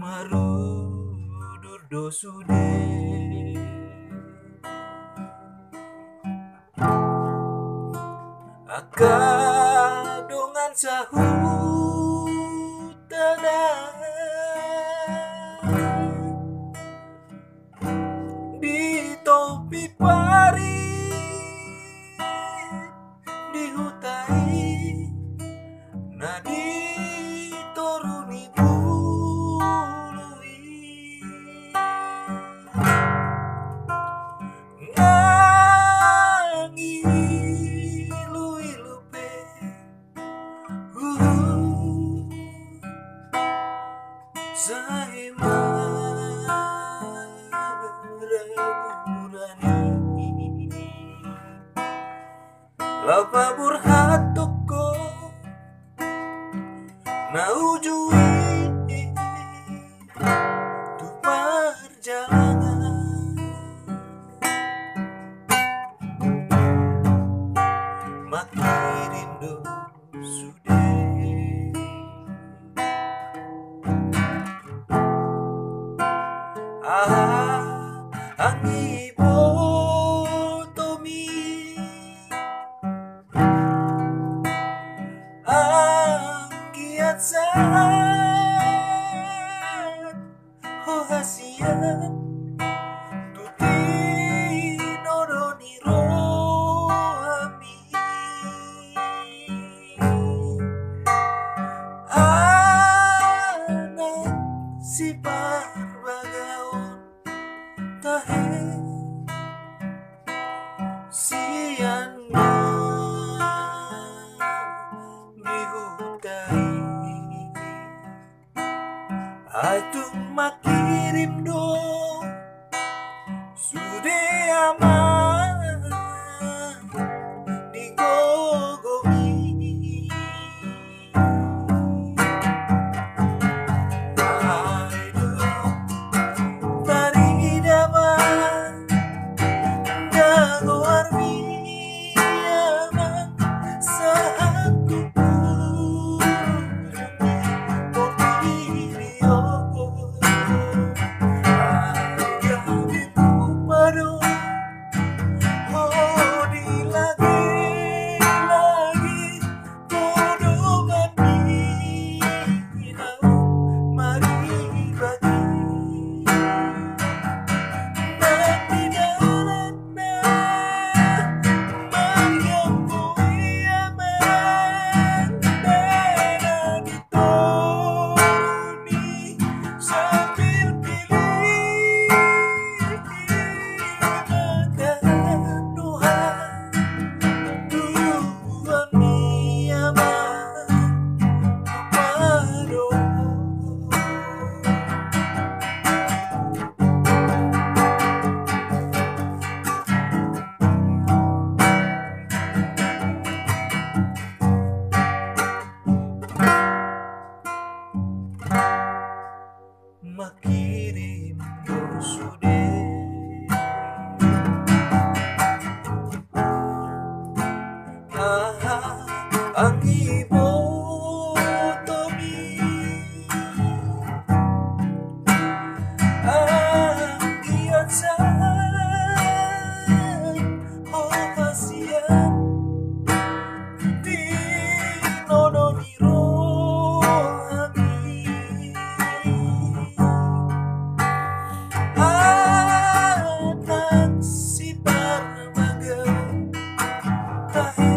Marudur dosude akadongan sahutana di topi pari di hutai nadi toruni bului ngangi lui lupe saya meraguran lapa burhatoko na ujui tu perjalanan makin rindu sudah angi botomi anggiat saat hohasian tuti nodoni rohami anak si parbagaon tahe siana dihutai atung makirim dong sudah aman digogomi aduh tari daman jago armi aman saat tubuh kopi rio ayam padu oh lagi kodongan minau mari bagi nanti jalan Mariam aman dan ditoruni sambil pilih makan doa Tuhan aman padu makirim dosude angi botomi anggiat saat hohasian di nodoni rohami anak si parbagaon tahe